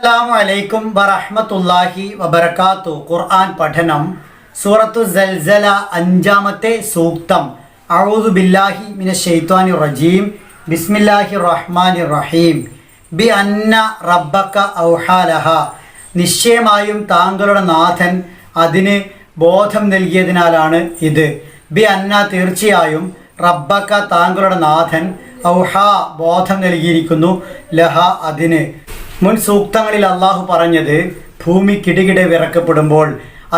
അസ്സലാമു അലൈക്കും വറഹ്മത്തുള്ളാഹി വബറകാതുഹു. ഖുർആൻ പഠനം സൂറത്തു സൽസല അഞ്ചാമത്തെ സൂക്തം. അഊദു ബില്ലാഹി മിനശ് ശൈത്വാനിർ റജീം. ബിസ്മില്ലാഹിർ റഹ്മാനിർ റഹീം. ബി അന്ന റബ്ബക ഔഹാലഹ. നിശ്ചയമായും താങ്കളുടെ നാഥൻ അതിന് ബോധം നൽകിയതിനാലാണ് ഇത്. ബി അന്ന തീർച്ചയായും, റബ്ബക താങ്കളുടെ നാഥൻ, ഔഹ ബോധം നൽകിയിരിക്കുന്നു, ലഹ അതിന്. മുൻ സൂക്തങ്ങളിൽ അള്ളാഹു പറഞ്ഞത് ഭൂമി കിടുകിടെ വിറക്കപ്പെടുമ്പോൾ,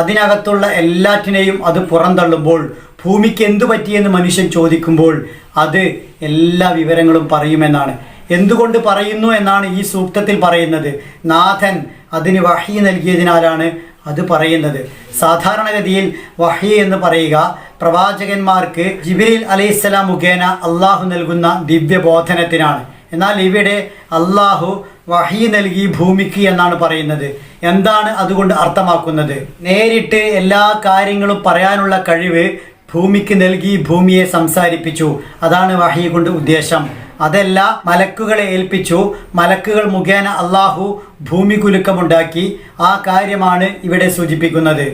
അതിനകത്തുള്ള എല്ലാറ്റിനെയും അത് പുറന്തള്ളുമ്പോൾ, ഭൂമിക്ക് എന്തു പറ്റിയെന്ന് മനുഷ്യൻ ചോദിക്കുമ്പോൾ അത് എല്ലാ വിവരങ്ങളും പറയുമെന്നാണ്. എന്തുകൊണ്ട് പറയുന്നു എന്നാണ് ഈ സൂക്തത്തിൽ പറയുന്നത്. നാഥൻ അതിന് വഹി നൽകിയതിനാലാണ് അത് പറയുന്നത്. സാധാരണഗതിയിൽ വഹി എന്ന് പറയുക പ്രവാചകന്മാർക്ക് ജിബ്രീൽ അലൈഹിസ്സലാം മുഖേന അള്ളാഹു നൽകുന്ന ദിവ്യബോധനത്തിനാണ്. എന്നാൽ ഇവിടെ അള്ളാഹു വഹി നൽകി ഭൂമിക്ക് എന്നാണ് പറയുന്നത്. എന്താണ് അതുകൊണ്ട് അർത്ഥമാക്കുന്നത്? നേരിട്ട് എല്ലാ കാര്യങ്ങളും പറയാനുള്ള കഴിവ് ഭൂമിക്ക് നൽകി ഭൂമിയെ സംസാരിപ്പിച്ചു. അതാണ് വഹി കൊണ്ട് ഉദ്ദേശം. അതല്ല, മലക്കുകളെ ഏൽപ്പിച്ചു, മലക്കുകൾ മുഖേന അള്ളാഹു ഭൂമി കുലുക്കമുണ്ടാക്കി. ആ കാര്യമാണ് ഇവിടെ സൂചിപ്പിക്കുന്നത്.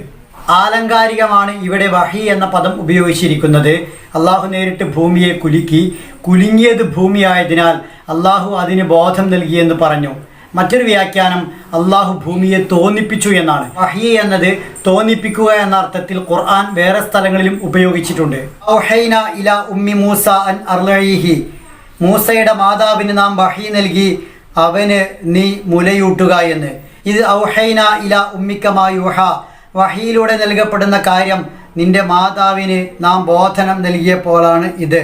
ആലങ്കാരികമാണ് ഇവിടെ വഹി എന്ന പദം ഉപയോഗിച്ചിരിക്കുന്നത്. അള്ളാഹു നേരിട്ട് ഭൂമിയെ കുലുക്കി, കുലുങ്ങിയത് ഭൂമിയായതിനാൽ അള്ളാഹു അതിന് ബോധം നൽകിയെന്ന് പറഞ്ഞു. മറ്റൊരു വ്യാഖ്യാനം അള്ളാഹു ഭൂമിയെ തോന്നിപ്പിച്ചു എന്നാണ്. വഹി എന്നത് തോന്നിപ്പിക്കുക എന്ന അർത്ഥത്തിൽ ഖുർആൻ വേറെ സ്ഥലങ്ങളിലും ഉപയോഗിച്ചിട്ടുണ്ട്. ഔഹൈന ഇലാ ഉമ്മി മൂസ അൻ അർളഈഹി. മൂസയുടെ മാതാവിന് നാം വഹി നൽകി, അവന് നീ മുലയൂട്ടുക എന്ന്. ഇത് ഔഹൈന ഇലാ ഉമ്മിക മാ യൂഹ. വഹിയിലൂടെ നൽകപ്പെടുന്ന കാര്യം നിന്റെ മാതാവിന് നാം ബോധനം നൽകിയപ്പോഴാണ് ഇത്.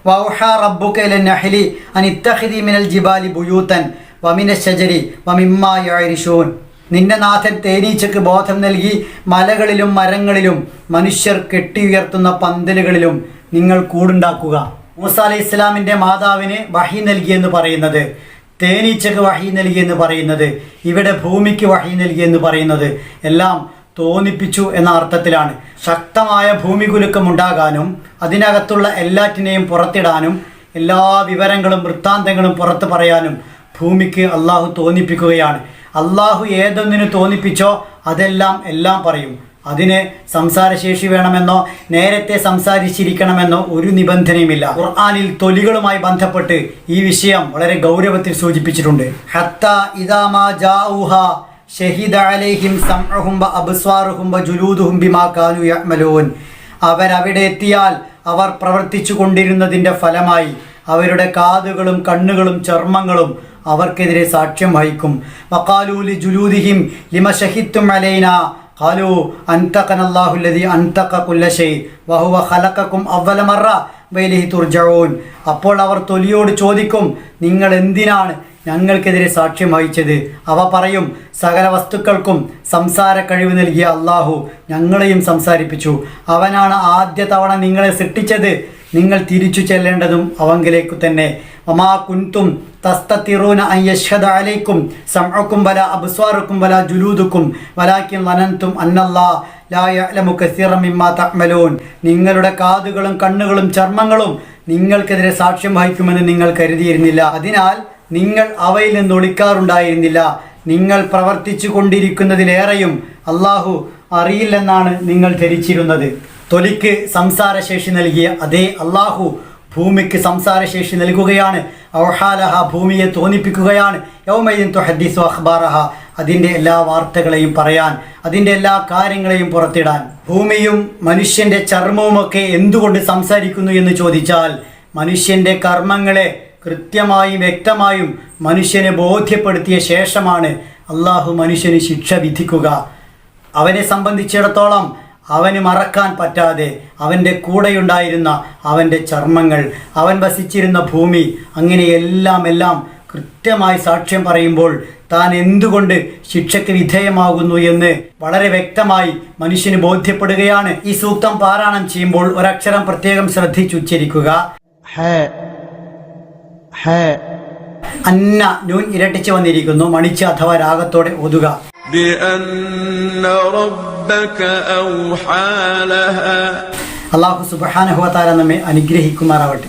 വൗഹ റബ്ബുക ഇലൻ നഹ്ലി അൻ ഇത്തഖിദി മിനൽ ജിബാലി ബുയൂതൻ വമിനശ് ശജരി വമിമ്മാ യഅരിശൂൻ. നിന്റെ നാഥൻ തേനീച്ചക്ക് ബോധം നൽകി, മലകളിലും മരങ്ങളിലും മനുഷ്യർ കെട്ടിയുയർത്തുന്ന പന്തലുകളിലും നിങ്ങൾ കൂടുണ്ടാക്കുക. മൂസ അലൈഹി ഇസ്ലാമിൻ്റെ മാതാവിന് വഹി നൽകിയെന്ന് പറയുന്നത്, തേനീച്ചക്ക് വഹി നൽകിയെന്ന് പറയുന്നത്, ഇവിടെ ഭൂമിക്ക് വഹി നൽകിയെന്ന് പറയുന്നത് എല്ലാം തോന്നിപ്പിച്ചു എന്ന അർത്ഥത്തിലാണ്. ശക്തമായ ഭൂമി കുലുക്കം ഉണ്ടാകാനും അതിനകത്തുള്ള എല്ലാറ്റിനെയും പുറത്തിടാനും എല്ലാ വിവരങ്ങളും വൃത്താന്തങ്ങളും പുറത്ത് പറയാനും ഭൂമിക്ക് അള്ളാഹു തോന്നിപ്പിക്കുകയാണ്. അള്ളാഹു ഏതൊന്നിനു തോന്നിപ്പിച്ചോ അതെല്ലാം പറയും. അതിന് സംസാരശേഷി വേണമെന്നോ നേരത്തെ സംസാരിച്ചിരിക്കണമെന്നോ ഒരു നിബന്ധനയുമില്ല. ഖുർആനിൽ തൊലികളുമായി ബന്ധപ്പെട്ട് ഈ വിഷയം വളരെ ഗൗരവത്തിൽ സൂചിപ്പിച്ചിട്ടുണ്ട്. ഹത്താ ഇദാ മാ ജാഊഹ ഷഹിദ അലൈഹിം സംഉഹും വ അബ്സ്വാറുഹും വ ജുലൂദുഹും ബിമാ കാനൂ യഅമലൂൻ. അവരവിടെ എത്തിയാൽ അവർ പ്രവർത്തിച്ചു കൊണ്ടിരുന്നതിൻ്റെ ഫലമായി അവരുടെ കാതുകളും കണ്ണുകളും ചർമ്മങ്ങളും അവർക്കെതിരെ സാക്ഷ്യം വഹിക്കും. വഖാലൂ ലിജുലൂദിഹിം ലിമ ഷഹിദ്തും അലൈനാ ഖാലൂ അൻതഖനല്ലാഹു അല്ലദീ അൻതഖ കുല്ല ഷൈ വഹുവ ഖലഖകും അവ്വല മറ വഇലൈഹി തുർജഊൻ. അപ്പോൾ അവർ തൊലിയോട് ചോദിക്കും, നിങ്ങൾ എന്തിനാണ് ഞങ്ങൾക്കെതിരെ സാക്ഷ്യം വഹിച്ചത്? അവ പറയും, സകല വസ്തുക്കൾക്കും സംസാര കഴിവ് നൽകിയ അള്ളാഹു ഞങ്ങളെയും സംസാരിപ്പിച്ചു. അവനാണ് ആദ്യ തവണ നിങ്ങളെ സൃഷ്ടിച്ചത്. നിങ്ങൾ തിരിച്ചു ചെല്ലേണ്ടതും അവങ്കിലേക്കു തന്നെ. വമാ കുൻതും തസ്തതിറൂന അൻ യശ്ഹദ അലൈക്കും സംഉക്കും വലാ അബ്സ്വാറുക്കും വലാ ജുലൂദുക്കും വലാകിൻ വനൻതും അന്നല്ലാഹ ലാ യഅലമു കസീറൻ മിമ്മാ തഅമലൂൻ. നിങ്ങളുടെ കാതുകളും കണ്ണുകളും ചർമ്മങ്ങളും നിങ്ങൾക്കെതിരെ സാക്ഷ്യം വഹിക്കുമെന്ന് നിങ്ങൾ കരുതിയിരുന്നില്ല. അതിനാൽ നിങ്ങൾ അവയിൽ നിന്ന് ഒളിക്കാറുണ്ടായിരുന്നില്ല. നിങ്ങൾ പ്രവർത്തിച്ചു കൊണ്ടിരിക്കുന്നതിലേറെയും അള്ളാഹു അറിയില്ലെന്നാണ് നിങ്ങൾ ധരിച്ചിരുന്നത്. തൊലിക്ക് സംസാരശേഷി നൽകിയ അതേ അള്ളാഹു ഭൂമിക്ക് സംസാരശേഷി നൽകുകയാണ്. ഔഹാലഹ ഭൂമിയെ തോന്നിപ്പിക്കുകയാണ്. യൗമഇദിൻ തുഹദ്ദിസു അഖ്ബാറഹ അതിൻ്റെ എല്ലാ വാർത്തകളെയും പറയാൻ, അതിൻ്റെ എല്ലാ കാര്യങ്ങളെയും പുറത്തിടാൻ. ഭൂമിയും മനുഷ്യൻ്റെ ചർമ്മവുമൊക്കെ എന്തുകൊണ്ട് സംസാരിക്കുന്നു എന്ന് ചോദിച്ചാൽ, മനുഷ്യൻ്റെ കർമ്മങ്ങളെ കൃത്യമായും വ്യക്തമായും മനുഷ്യനെ ബോധ്യപ്പെടുത്തിയ ശേഷമാണ് അള്ളാഹു മനുഷ്യന് ശിക്ഷ വിധിക്കുക. അവനെ സംബന്ധിച്ചിടത്തോളം അവന് മറക്കാൻ പറ്റാതെ അവൻ്റെ കൂടെയുണ്ടായിരുന്ന അവൻ്റെ ചർമ്മങ്ങൾ, അവൻ വസിച്ചിരുന്ന ഭൂമി, അങ്ങനെ എല്ലാം കൃത്യമായി സാക്ഷ്യം പറയുമ്പോൾ താൻ എന്തുകൊണ്ട് ശിക്ഷയ്ക്ക് വിധേയമാകുന്നു എന്ന് വളരെ വ്യക്തമായി മനുഷ്യന് ബോധ്യപ്പെടുകയാണ്. ഈ സൂക്തം പാരായണം ചെയ്യുമ്പോൾ ഒരക്ഷരം പ്രത്യേകം ശ്രദ്ധിച്ചുച്ചരിക്കുക. അന്ന നൂൻ ഇരട്ടിച്ച് വന്നിരിക്കുന്നു. മണിച്ച് അഥവാ രാഗത്തോടെ ഓതുക. അല്ലാഹു സുബ്ഹാനഹു വ തആല നമ്മെ അനുഗ്രഹിക്കുമാറാവട്ടെ.